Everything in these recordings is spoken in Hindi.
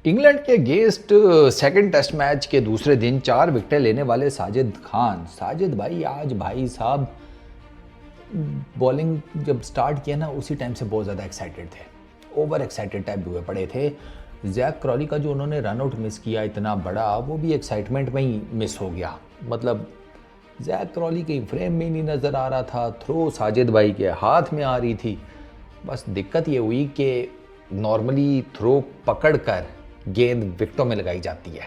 इंग्लैंड के अगेंस्ट सेकंड टेस्ट मैच के दूसरे दिन 4 विकेटें लेने वाले साजिद खान, साजिद भाई आज भाई साहब बॉलिंग जब स्टार्ट किया ना उसी टाइम से बहुत ज़्यादा एक्साइटेड थे, ओवर एक्साइटेड टाइप हुए पड़े थे। जैक क्रॉली का जो उन्होंने रन आउट मिस किया इतना बड़ा, वो भी एक्साइटमेंट में ही मिस हो गया। मतलब जैक क्रॉली कहीं फ्रेम में नहीं नज़र आ रहा था, थ्रो साजिद भाई के हाथ में आ रही थी। बस दिक्कत ये हुई कि नॉर्मली थ्रो पकड़ कर गेंद विकेटों में लगाई जाती है,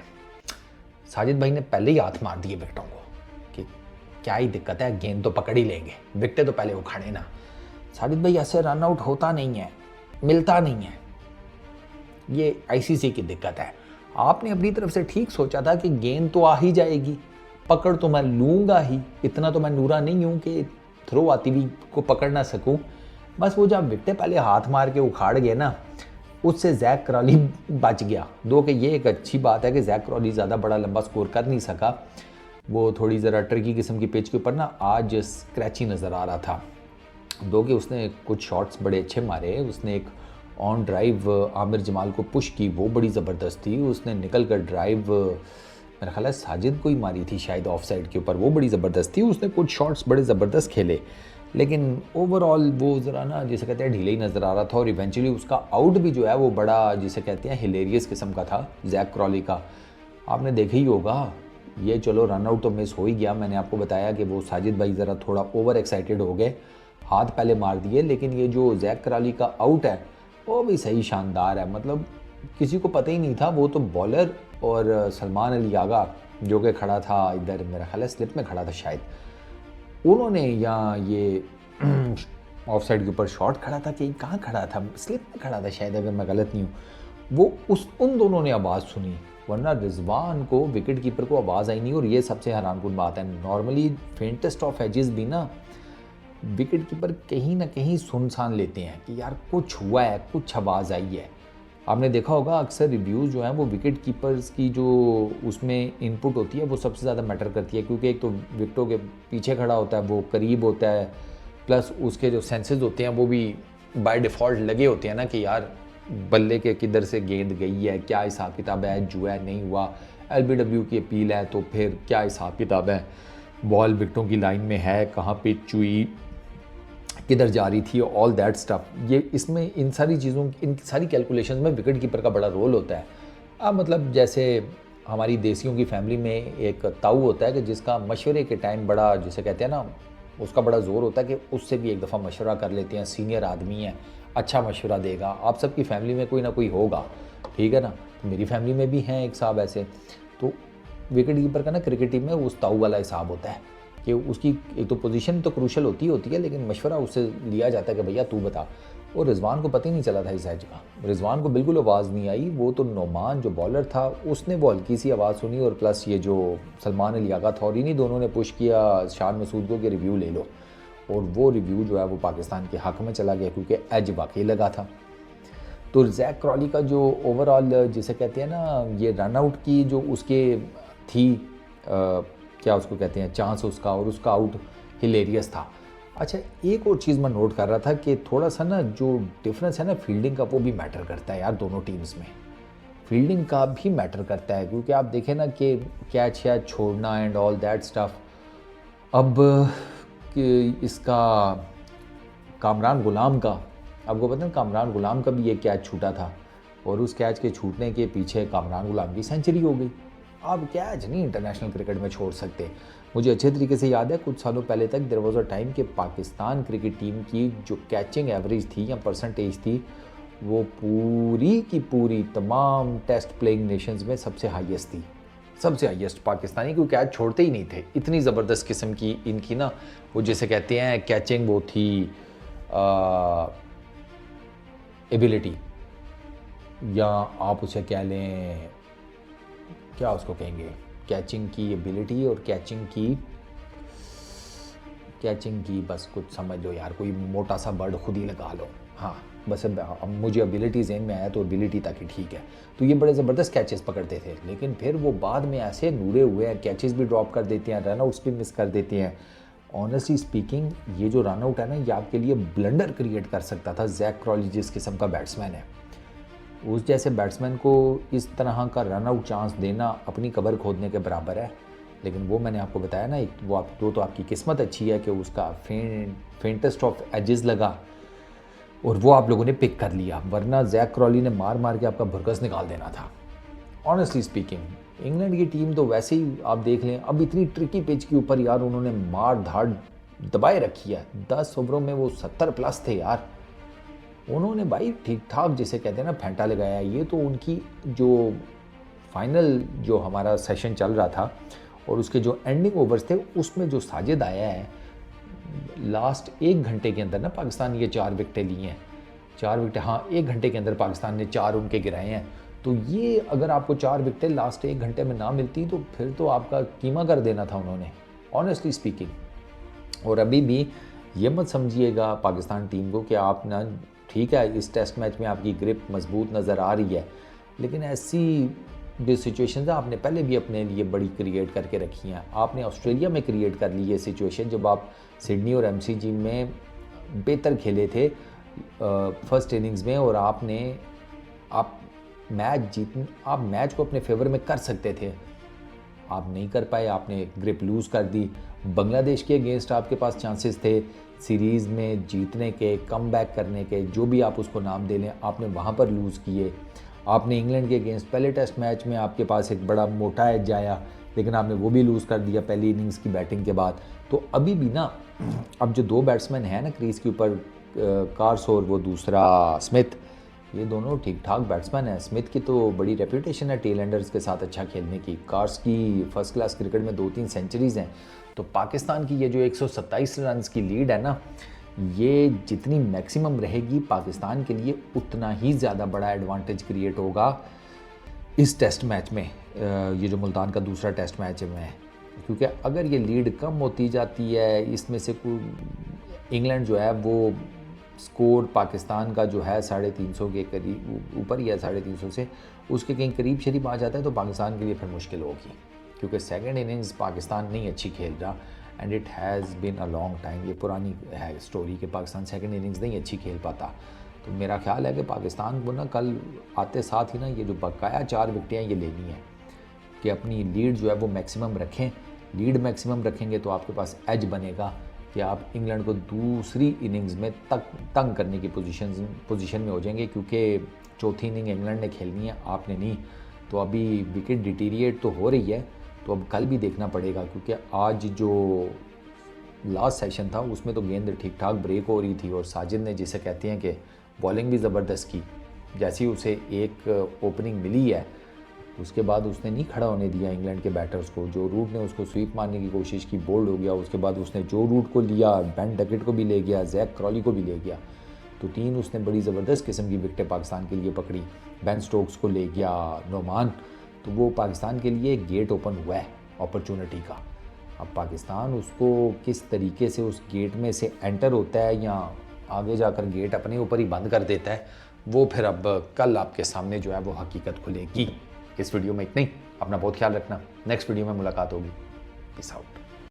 साजिद भाई ने पहले ही हाथ मार दिए विकेटों को कि क्या ही दिक्कत है, गेंद तो पकड़ ही लेंगे, विकेटें तो पहले उखाड़े ना। साजिद भाई ऐसे रन आउट होता नहीं है, मिलता नहीं है, ये आईसीसी की दिक्कत है। आपने अपनी तरफ से ठीक सोचा था कि गेंद तो आ ही जाएगी, पकड़ तो मैं लूँगा ही, इतना तो मैं नूरा नहीं हूँ कि थ्रो आती भी को पकड़ ना सकूँ। बस वो जब विकेटें पहले हाथ मार के उखाड़ गए ना, उससे जैक क्रॉली बच गया। दो कि ये एक अच्छी बात है कि जैक क्रॉली ज़्यादा बड़ा लंबा स्कोर कर नहीं सका, वो थोड़ी ज़रा ट्रिकी किस्म की पिच के ऊपर ना आज स्क्रैची नज़र आ रहा था। दो कि उसने कुछ शॉट्स बड़े अच्छे मारे, उसने एक ऑन ड्राइव आमिर जमाल को पुश की, वो बड़ी ज़बरदस्त थी। उसने निकल कर ड्राइव मेरा ख्याल है साजिद को ही मारी थी शायद ऑफ साइड के ऊपर, वो बड़ी ज़बरदस्त थी। उसने कुछ शॉट्स बड़े ज़बरदस्त खेले, लेकिन ओवरऑल वो ज़रा ना जिसे कहते हैं ढीले ही नज़र आ रहा था। और इवेंचुअली उसका आउट भी जो है वो बड़ा जिसे कहते हैं हिलेरियस किस्म का था जैक क्रॉली का। आपने देखा ही होगा, ये चलो रन आउट तो मिस हो ही गया। मैंने आपको बताया कि वो साजिद भाई ज़रा थोड़ा ओवर एक्साइटेड हो गए, हाथ पहले मार दिए, लेकिन ये जो जैक क्रॉली का आउट है वो भी सही शानदार है। मतलब किसी को पता ही नहीं था, वो तो बॉलर और सलमान अली आगा जो कि खड़ा था इधर, मेरा ख्याल है स्लिप में खड़ा था शायद, उन्होंने या ये ऑफ साइड के ऊपर शॉट खड़ा था कि कहाँ खड़ा था, स्लिप में खड़ा था शायद अगर मैं गलत नहीं हूँ, वो उन दोनों ने आवाज़ सुनी, वरना रिजवान को विकेट कीपर को आवाज़ आई नहीं। और ये सबसे हैरानकुन बात है, नॉर्मली फेंटेस्ट ऑफ एजेस भी ना विकेट कीपर कहीं ना कहीं सुनसान लेते हैं कि यार कुछ हुआ है, कुछ आवाज़ आई है। आपने देखा होगा अक्सर रिव्यूज़ जो हैं वो विकेट कीपर्स की जो उसमें इनपुट होती है वो सबसे ज़्यादा मैटर करती है, क्योंकि एक तो विकेटों के पीछे खड़ा होता है, वो करीब होता है, प्लस उसके जो सेंसेस होते हैं वो भी बाय डिफ़ॉल्ट लगे होते हैं ना कि यार बल्ले के किधर से गेंद गई है, क्या हिसाब किताब है, जुआ नहीं हुआ, एलबीडब्ल्यू की अपील है तो फिर क्या हिसाब किताब है, बॉल विकेटों की लाइन में है, कहाँ पिच हुई, किधर जा रही थी, ऑल दैट स्टफ। ये इसमें इन सारी चीज़ों, इन सारी कैलकुलेशन में विकेट कीपर का बड़ा रोल होता है। अब मतलब जैसे हमारी देसियों की फैमिली में एक ताऊ होता है कि जिसका मशवरे के टाइम बड़ा जिसे कहते हैं ना उसका बड़ा ज़ोर होता है कि उससे भी एक दफ़ा मशवरा कर लेते हैं, सीनियर आदमी है, अच्छा मशवरा देगा। आप सबकी फैमिली में कोई ना कोई होगा, ठीक है ना। तो मेरी फैमिली में भी हैं एक साहब ऐसे, तो विकेट कीपर का ना क्रिकेट टीम में उस ताऊ वाला हिसाब होता है कि उसकी एक तो पोजीशन तो क्रूशल होती है, लेकिन मशवरा उससे लिया जाता है कि भैया तू बता। और रिजवान को पता ही नहीं चला था इस एज का, रिजवान को बिल्कुल आवाज़ नहीं आई। वो तो नोमान जो बॉलर था उसने वो हल्की सी आवाज़ सुनी, और प्लस ये जो सलमान अली आगा था और इन्हीं दोनों ने पुश किया शान मसूद को कि रिव्यू ले लो, और वो रिव्यू जो है वो पाकिस्तान के हक़ में चला गया क्योंकि एज वाकई लगा था। तो जैक क्रॉली का जो ओवरऑल जिसे कहते हैं ना ये रन आउट की जो उसके थी क्या उसको कहते हैं चांस उसका, और उसका आउट हिलेरियस था। अच्छा एक और चीज़ मैं नोट कर रहा था कि थोड़ा सा ना जो डिफरेंस है ना फील्डिंग का वो भी मैटर करता है यार, दोनों टीम्स में फील्डिंग का भी मैटर करता है, क्योंकि आप देखें ना कि कैच या छोड़ना एंड ऑल दैट स्टफ। अब इसका कामरान गुलाम का, आपको पता है कामरान गुलाम का भी ये कैच छूटा था, और उस कैच के छूटने के पीछे कामरान गुलाम की सेंचुरी हो गई। आप कैच नहीं इंटरनेशनल क्रिकेट में छोड़ सकते। मुझे अच्छे तरीके से याद है कुछ सालों पहले तक देयर वाज अ टाइम कि पाकिस्तान क्रिकेट टीम की जो कैचिंग एवरेज थी या परसेंटेज थी वो पूरी की पूरी तमाम टेस्ट प्लेइंग नेशंस में सबसे हाईएस्ट थी, सबसे हाईएस्ट। पाकिस्तानी कोई कैच छोड़ते ही नहीं थे, इतनी ज़बरदस्त किस्म की इनकी ना वो जिसे कहते हैं कैचिंग वो थी एबिलिटी, या आप उसे कह लें क्या उसको कहेंगे, कैचिंग की एबिलिटी और कैचिंग की बस कुछ समझ लो यार, कोई मोटा सा वर्ड खुद ही लगा लो। हाँ बस अब मुझे एबिलिटी जेन में आया तो एबिलिटी तक ही ठीक है। तो ये बड़े ज़बरदस्त कैचेस पकड़ते थे, लेकिन फिर वो बाद में ऐसे नूरे हुए हैं, कैचेस भी ड्रॉप कर देते हैं, रन आउट्स भी मिस कर देते हैं। ऑनेस्टली स्पीकिंग ये जो रन आउट है ना ये आपके लिए ब्लंडर क्रिएट कर सकता था। जैक क्रॉली जिस किस्म का बैट्समैन है, उस जैसे बैट्समैन को इस तरह का रन आउट चांस देना अपनी कबर खोदने के बराबर है। लेकिन वो मैंने आपको बताया ना, वो तो आपकी किस्मत अच्छी है कि उसका फेंटेस्ट ऑफ एजेस लगा और वो आप लोगों ने पिक कर लिया, वरना जैक क्रॉली ने मार मार के आपका भुरकस निकाल देना था। ऑनेस्टली स्पीकिंग इंग्लैंड की टीम तो वैसे ही आप देख लें, अब इतनी ट्रिकी पिच के ऊपर यार उन्होंने मार धाड़ दबाए रखी है। 10 ओवरों में वो 70 प्लस थे यार, उन्होंने भाई ठीक ठाक जिसे कहते हैं ना फेंटा लगाया। ये तो उनकी जो फाइनल जो हमारा सेशन चल रहा था और उसके जो एंडिंग ओवर्स थे उसमें जो साजिद आया है, लास्ट 1 घंटे के अंदर ना पाकिस्तान ये 4 विकेटें ली हैं। 4 विकेटें, हाँ 1 घंटे के अंदर पाकिस्तान ने 4 उनके गिराए हैं। तो ये अगर आपको 4 विकेटें लास्ट 1 घंटे में ना मिलती तो फिर तो आपका कीमा कर देना था उन्होंने, ऑनेस्टली स्पीकिंग। और अभी भी ये मत समझिएगा पाकिस्तान टीम को कि आप ना, ठीक है इस टेस्ट मैच में आपकी ग्रिप मजबूत नज़र आ रही है, लेकिन ऐसी जो सिचुएशंस है आपने पहले भी अपने लिए बड़ी क्रिएट करके रखी हैं। आपने ऑस्ट्रेलिया में क्रिएट कर ली ये सिचुएशन जब आप सिडनी और एमसीजी में बेहतर खेले थे फर्स्ट इनिंग्स में, और आप मैच को अपने फेवर में कर सकते थे, आप नहीं कर पाए, आपने ग्रिप लूज़ कर दी। बांग्लादेश के अगेंस्ट आपके पास चांसेस थे सीरीज़ में जीतने के, कमबैक करने के, जो भी आप उसको नाम दे लें, आपने वहाँ पर लूज़ किए। आपने इंग्लैंड के अगेंस्ट पहले टेस्ट मैच में आपके पास एक बड़ा मोटा एज आया, लेकिन आपने वो भी लूज़ कर दिया पहली इनिंग्स की बैटिंग के बाद। तो अभी भी ना, अब जो 2 बैट्समैन हैं ना क्रीज के ऊपर, कार्स और वो दूसरा स्मिथ, ये दोनों ठीक ठाक बैट्समैन हैं। स्मिथ की तो बड़ी रेपुटेशन है टेल एंडर्स के साथ अच्छा खेलने की, कार्स की फर्स्ट क्लास क्रिकेट में 2-3 सेंचुरीज़ हैं। तो पाकिस्तान की ये जो 127 रन की लीड है ना, ये जितनी मैक्सिमम रहेगी पाकिस्तान के लिए उतना ही ज़्यादा बड़ा एडवांटेज क्रिएट होगा इस टेस्ट मैच में, ये जो मुल्तान का दूसरा टेस्ट मैच है। क्योंकि अगर ये लीड कम होती जाती है, इसमें से कोई इंग्लैंड जो है वो स्कोर पाकिस्तान का जो है 350 के करीब ऊपर ही है, 350 से उसके कहीं करीब शरीब आ जाता है तो पाकिस्तान के लिए फिर मुश्किल होगी। क्योंकि सेकंड इनिंग्स पाकिस्तान नहीं अच्छी खेल रहा, and it has been a long time. ये पुरानी है स्टोरी कि पाकिस्तान सेकंड इनिंग्स नहीं अच्छी खेल पाता। तो मेरा ख्याल है कि पाकिस्तान को ना कल आते साथ ही ना ये जो बकाया 4 विकेटें ये लेनी है कि अपनी लीड जो है वो मैक्सिमम रखें। लीड मैक्सिमम रखेंगे तो आपके पास एज बनेगा कि आप इंग्लैंड को दूसरी इनिंग्स में तंग करने की पोजीशन में हो जाएंगे, क्योंकि चौथी इनिंग इंग्लैंड ने खेलनी है, आपने नहीं। तो अभी विकेट डिटीरिएट तो हो रही है, तो अब कल भी देखना पड़ेगा, क्योंकि आज जो लास्ट सेशन था उसमें तो गेंद ठीक ठाक ब्रेक हो रही थी और साजिद ने जिसे कहते हैं कि बॉलिंग भी ज़बरदस्त की। जैसी उसे एक ओपनिंग मिली है उसके बाद उसने नहीं खड़ा होने दिया इंग्लैंड के बैटर्स को। जो रूट ने उसको स्वीप मारने की कोशिश की, बोल्ड हो गया। उसके बाद उसने जो रूट को लिया, बेन डकेट को भी ले गया, जैक क्रॉली को भी ले गया। तो 3 उसने बड़ी ज़बरदस्त किस्म की विकेटें पाकिस्तान के लिए पकड़ी। बेन स्टोक्स को ले गया, नोमान। तो वो पाकिस्तान के लिए गेट ओपन हुआ है अपॉर्चुनिटी का। अब पाकिस्तान उसको किस तरीके से उस गेट में से एंटर होता है या आगे जाकर गेट अपने ऊपर ही बंद कर देता है, वो फिर अब कल आपके सामने जो है वो हकीकत खुलेगी। इस वीडियो में इतना ही। अपना बहुत ख्याल रखना, नेक्स्ट वीडियो में मुलाकात होगी। Peace out.